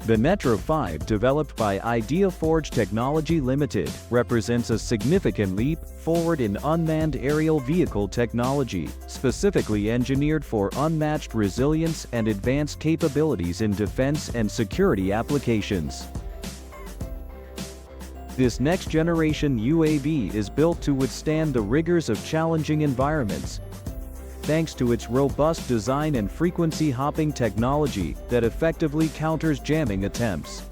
The Metro 5, developed by IdeaForge Technology Limited, represents a significant leap forward in unmanned aerial vehicle technology, specifically engineered for unmatched resilience and advanced capabilities in defense and security applications. This next-generation UAV is built to withstand the rigors of challenging environments, thanks to its robust design and frequency-hopping technology that effectively counters jamming attempts.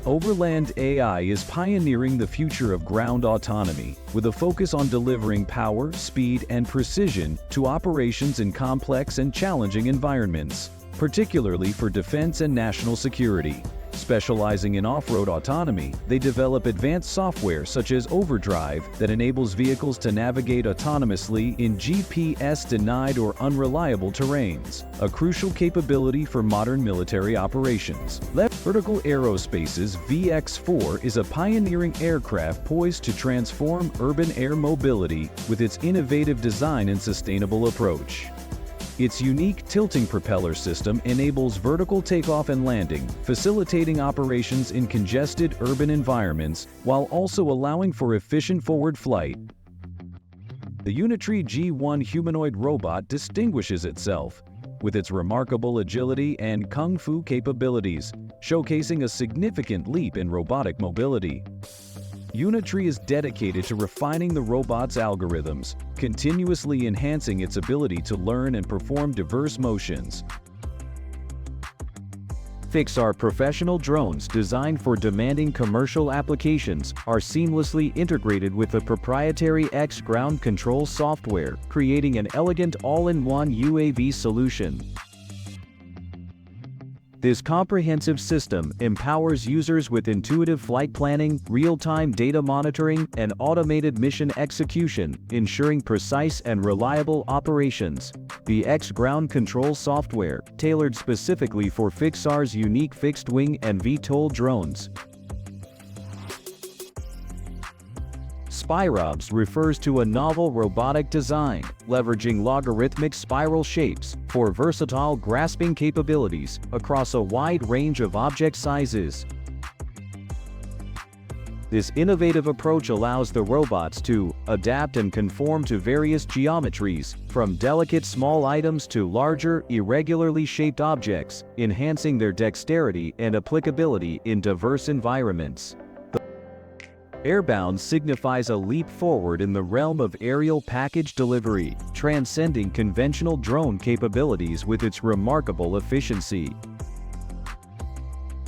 Overland AI is pioneering the future of ground autonomy, with a focus on delivering power, speed, and precision to operations in complex and challenging environments, particularly for defense and national security. Specializing in off-road autonomy, they develop advanced software such as Overdrive that enables vehicles to navigate autonomously in GPS-denied or unreliable terrains, a crucial capability for modern military operations. Vertical Aerospace's VX-4 is a pioneering aircraft poised to transform urban air mobility with its innovative design and sustainable approach. Its unique tilting propeller system enables vertical takeoff and landing, facilitating operations in congested urban environments while also allowing for efficient forward flight. The Unitree G1 humanoid robot distinguishes itself with its remarkable agility and kung fu capabilities, showcasing a significant leap in robotic mobility. Unitree is dedicated to refining the robot's algorithms, continuously enhancing its ability to learn and perform diverse motions. Fixar professional drones designed for demanding commercial applications are seamlessly integrated with the proprietary X ground control software, creating an elegant all-in-one UAV solution. This comprehensive system empowers users with intuitive flight planning, real-time data monitoring, and automated mission execution, ensuring precise and reliable operations. The X ground control software, tailored specifically for Fixar's unique fixed-wing and VTOL drones. Spirobs refers to a novel robotic design, leveraging logarithmic spiral shapes for versatile grasping capabilities across a wide range of object sizes. This innovative approach allows the robots to adapt and conform to various geometries, from delicate small items to larger, irregularly shaped objects, enhancing their dexterity and applicability in diverse environments. Airbound signifies a leap forward in the realm of aerial package delivery, transcending conventional drone capabilities with its remarkable efficiency.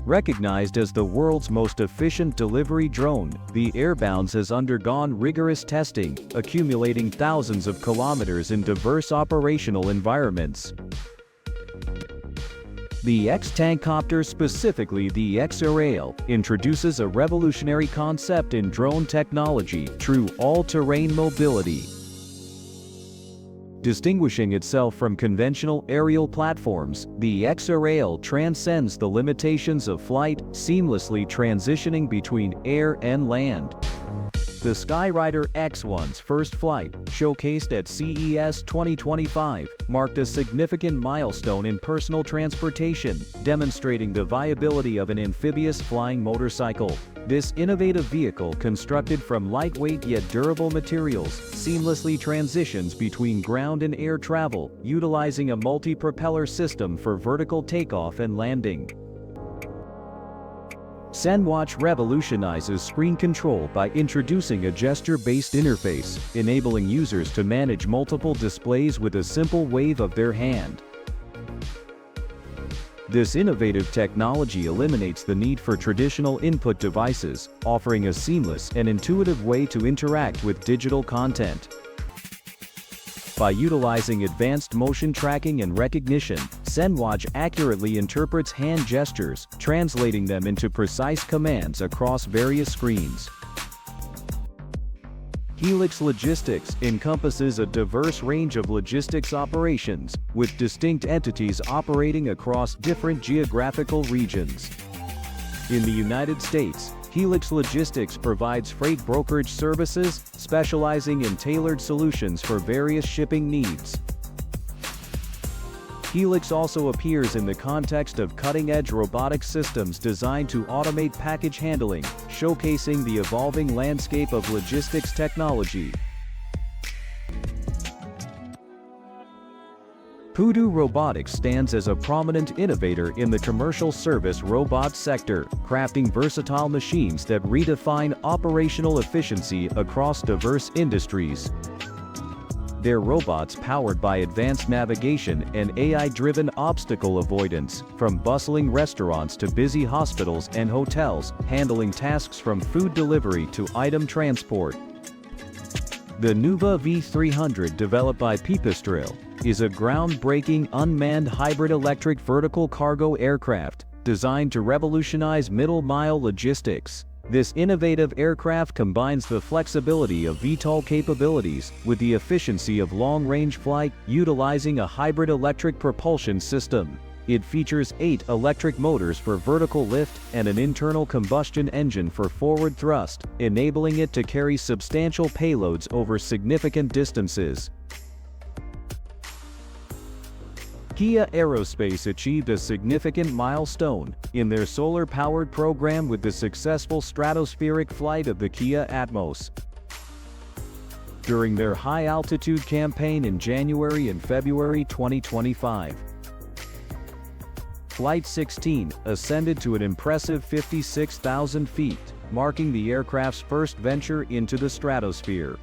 Recognized as the world's most efficient delivery drone, the Airbounds has undergone rigorous testing, accumulating thousands of kilometers in diverse operational environments. The X-Tankcopter, specifically the X-Aerial, introduces a revolutionary concept in drone technology: true all-terrain mobility. Distinguishing itself from conventional aerial platforms, the X-Aerial transcends the limitations of flight, seamlessly transitioning between air and land. The Skyrider X1's first flight, showcased at CES 2025, marked a significant milestone in personal transportation, demonstrating the viability of an amphibious flying motorcycle. This innovative vehicle, constructed from lightweight yet durable materials, seamlessly transitions between ground and air travel, utilizing a multi-propeller system for vertical takeoff and landing. ZenWatch revolutionizes screen control by introducing a gesture-based interface, enabling users to manage multiple displays with a simple wave of their hand. This innovative technology eliminates the need for traditional input devices, offering a seamless and intuitive way to interact with digital content. By utilizing advanced motion tracking and recognition, ZenWatch accurately interprets hand gestures, translating them into precise commands across various screens. Helix Logistics encompasses a diverse range of logistics operations, with distinct entities operating across different geographical regions. In the United States, Helix Logistics provides freight brokerage services, specializing in tailored solutions for various shipping needs. Helix also appears in the context of cutting-edge robotic systems designed to automate package handling, showcasing the evolving landscape of logistics technology. Pudu Robotics stands as a prominent innovator in the commercial service robot sector, crafting versatile machines that redefine operational efficiency across diverse industries. Their robots powered by advanced navigation and AI-driven obstacle avoidance, from bustling restaurants to busy hospitals and hotels, handling tasks from food delivery to item transport. The Nuva V300, developed by Pipistrel, is a groundbreaking unmanned hybrid electric vertical cargo aircraft designed to revolutionize middle-mile logistics. This innovative aircraft combines the flexibility of VTOL capabilities with the efficiency of long-range flight, utilizing a hybrid electric propulsion system. It features 8 electric motors for vertical lift and an internal combustion engine for forward thrust, enabling it to carry substantial payloads over significant distances. Kia Aerospace achieved a significant milestone in their solar-powered program with the successful stratospheric flight of the Kia Atmos. During their high-altitude campaign in January and February 2025, Flight 16 ascended to an impressive 56,000 feet, marking the aircraft's first venture into the stratosphere.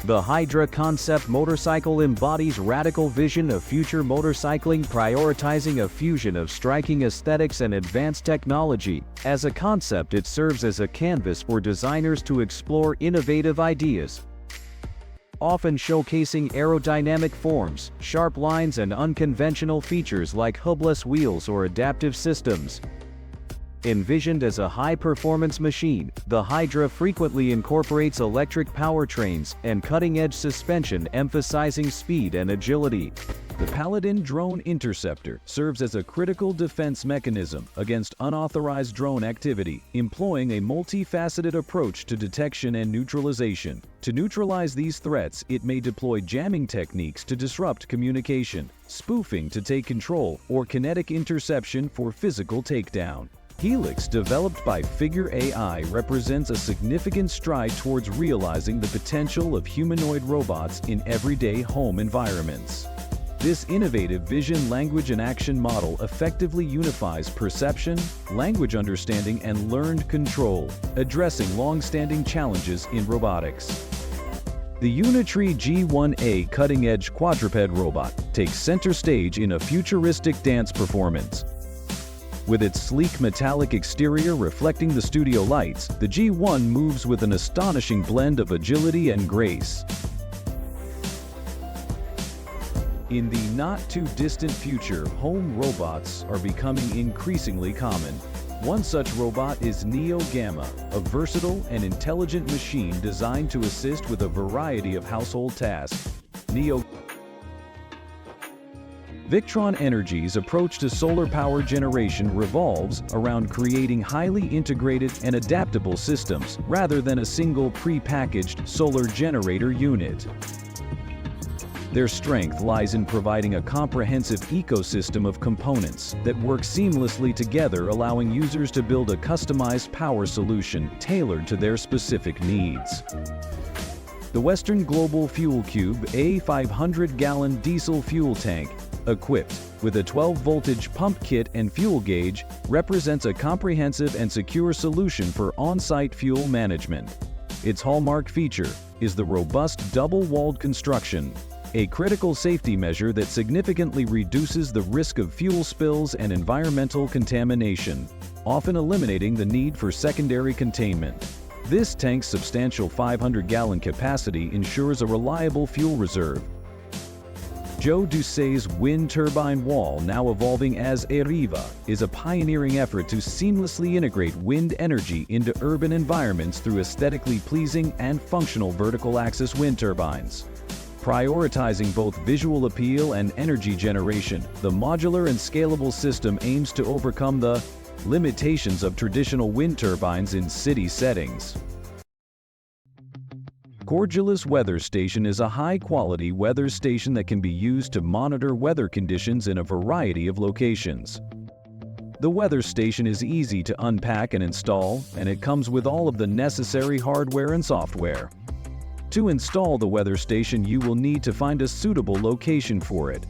The Hydra concept motorcycle embodies radical vision of future motorcycling, prioritizing a fusion of striking aesthetics and advanced technology. As a concept, it serves as a canvas for designers to explore innovative ideas, often showcasing aerodynamic forms, sharp lines, and unconventional features like hubless wheels or adaptive systems. Envisioned as a high-performance machine, the Hydra frequently incorporates electric powertrains and cutting-edge suspension, emphasizing speed and agility. The Paladin drone interceptor serves as a critical defense mechanism against unauthorized drone activity, employing a multifaceted approach to detection and neutralization. To neutralize these threats, it may deploy jamming techniques to disrupt communication, spoofing to take control, or kinetic interception for physical takedown. Helix, developed by Figure AI, represents a significant stride towards realizing the potential of humanoid robots in everyday home environments. This innovative vision, language, and action model effectively unifies perception, language understanding, and learned control, addressing long-standing challenges in robotics. The Unitree G1A cutting-edge quadruped robot takes center stage in a futuristic dance performance. With its sleek metallic exterior reflecting the studio lights, the G1 moves with an astonishing blend of agility and grace. In the not-too-distant future, home robots are becoming increasingly common. One such robot is Neo Gamma, a versatile and intelligent machine designed to assist with a variety of household tasks. Victron Energy's approach to solar power generation revolves around creating highly integrated and adaptable systems rather than a single pre-packaged solar generator unit. Their strength lies in providing a comprehensive ecosystem of components that work seamlessly together, allowing users to build a customized power solution tailored to their specific needs. The Western Global Fuel Cube, a 500-gallon diesel fuel tank, equipped with a 12-voltage pump kit and fuel gauge, represents a comprehensive and secure solution for on-site fuel management. Its hallmark feature is the robust double-walled construction, a critical safety measure that significantly reduces the risk of fuel spills and environmental contamination, often eliminating the need for secondary containment. This tank's substantial 500-gallon capacity ensures a reliable fuel reserve. Joe Doucet's wind turbine wall, now evolving as Eriva, is a pioneering effort to seamlessly integrate wind energy into urban environments through aesthetically pleasing and functional vertical axis wind turbines. Prioritizing both visual appeal and energy generation, the modular and scalable system aims to overcome the limitations of traditional wind turbines in city settings. Cordulus Weather Station is a high-quality weather station that can be used to monitor weather conditions in a variety of locations. The weather station is easy to unpack and install, and it comes with all of the necessary hardware and software. To install the weather station, you will need to find a suitable location for it.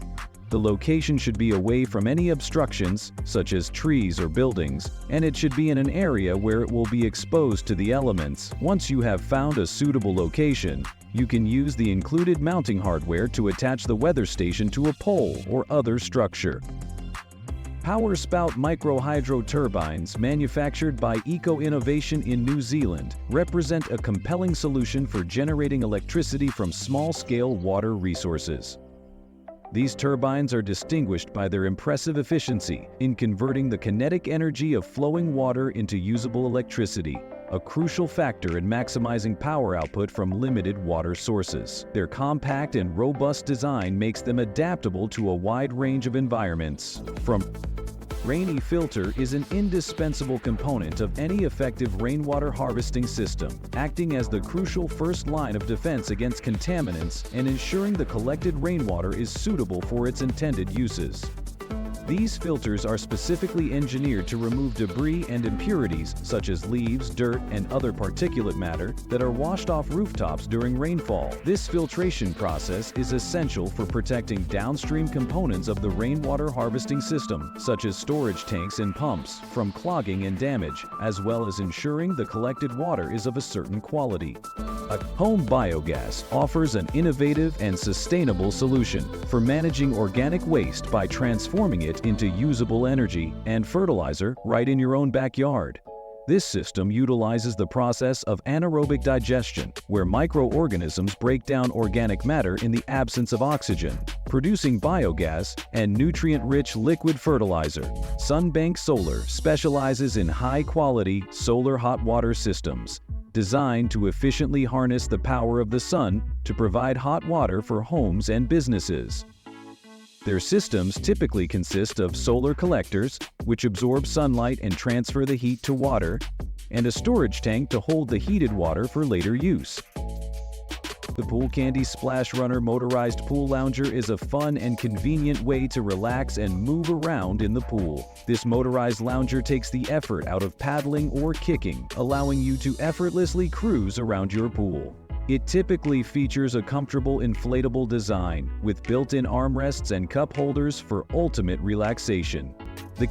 The location should be away from any obstructions, such as trees or buildings, and it should be in an area where it will be exposed to the elements. Once you have found a suitable location, you can use the included mounting hardware to attach the weather station to a pole or other structure. Power spout micro-hydro turbines, manufactured by Eco Innovation in New Zealand, represent a compelling solution for generating electricity from small-scale water resources. These turbines are distinguished by their impressive efficiency in converting the kinetic energy of flowing water into usable electricity, a crucial factor in maximizing power output from limited water sources. Their compact and robust design makes them adaptable to a wide range of environments. Rainy filter is an indispensable component of any effective rainwater harvesting system, acting as the crucial first line of defense against contaminants and ensuring the collected rainwater is suitable for its intended uses. These filters are specifically engineered to remove debris and impurities such as leaves, dirt, and other particulate matter that are washed off rooftops during rainfall. This filtration process is essential for protecting downstream components of the rainwater harvesting system, such as storage tanks and pumps, from clogging and damage, as well as ensuring the collected water is of a certain quality. Home biogas offers an innovative and sustainable solution for managing organic waste by transforming it into usable energy and fertilizer right in your own backyard. This system utilizes the process of anaerobic digestion, where microorganisms break down organic matter in the absence of oxygen, producing biogas and nutrient-rich liquid fertilizer. Sunbank Solar specializes in high-quality solar hot water systems, designed to efficiently harness the power of the sun to provide hot water for homes and businesses. Their systems typically consist of solar collectors, which absorb sunlight and transfer the heat to water, and a storage tank to hold the heated water for later use. The Pool Candy Splash Runner motorized pool lounger is a fun and convenient way to relax and move around in the pool. This motorized lounger takes the effort out of paddling or kicking, allowing you to effortlessly cruise around your pool. It typically features a comfortable inflatable design with built-in armrests and cup holders for ultimate relaxation. The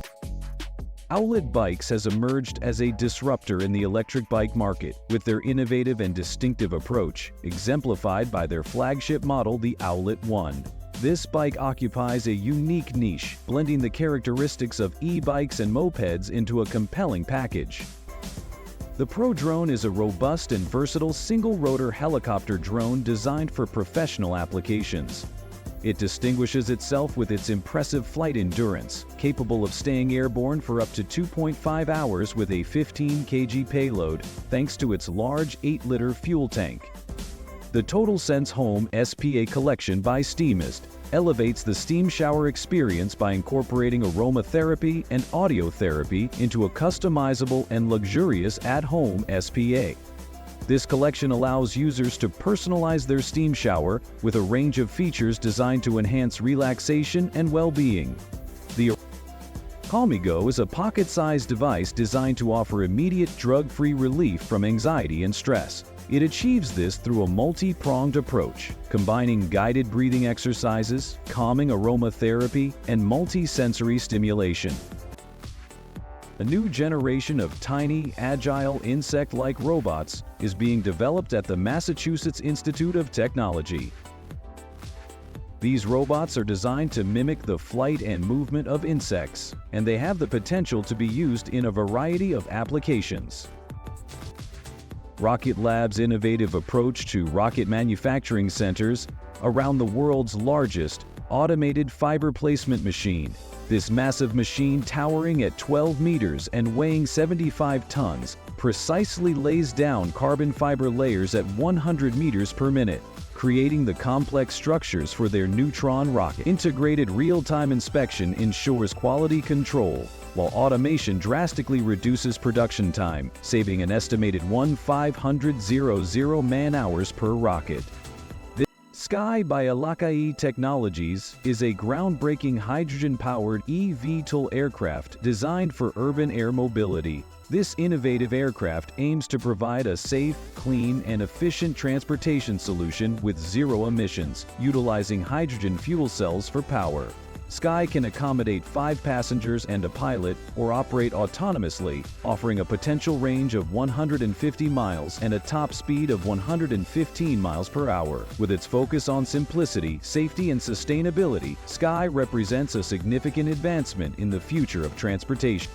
Owlet Bikes has emerged as a disruptor in the electric bike market with their innovative and distinctive approach, exemplified by their flagship model, the Owlet One. This bike occupies a unique niche, blending the characteristics of e-bikes and mopeds into a compelling package. The Pro Drone is a robust and versatile single-rotor helicopter drone designed for professional applications. It distinguishes itself with its impressive flight endurance, capable of staying airborne for up to 2.5 hours with a 15 kg payload, thanks to its large 8-liter fuel tank. The Total Sense Home SPA collection by Steamist elevates the steam shower experience by incorporating aromatherapy and audio therapy into a customizable and luxurious at-home SPA. This collection allows users to personalize their steam shower with a range of features designed to enhance relaxation and well-being. The CalmiGo is a pocket-sized device designed to offer immediate drug-free relief from anxiety and stress. It achieves this through a multi-pronged approach, combining guided breathing exercises, calming aromatherapy, and multi-sensory stimulation. A new generation of tiny, agile, insect-like robots is being developed at the Massachusetts Institute of Technology. These robots are designed to mimic the flight and movement of insects, and they have the potential to be used in a variety of applications. Rocket Lab's innovative approach to rocket manufacturing centers around the world's largest automated fiber placement machine. This massive machine, towering at 12 meters and weighing 75 tons, precisely lays down carbon fiber layers at 100 meters per minute, creating the complex structures for their Neutron rocket. Integrated real-time inspection ensures quality control, while automation drastically reduces production time, saving an estimated 1,500 man-hours per rocket. Sky by Alakai Technologies is a groundbreaking hydrogen-powered eVTOL aircraft designed for urban air mobility. This innovative aircraft aims to provide a safe, clean, and efficient transportation solution with zero emissions, utilizing hydrogen fuel cells for power. Sky can accommodate 5 passengers and a pilot, or operate autonomously, offering a potential range of 150 miles and a top speed of 115 miles per hour. With its focus on simplicity, safety, and sustainability, Sky represents a significant advancement in the future of transportation.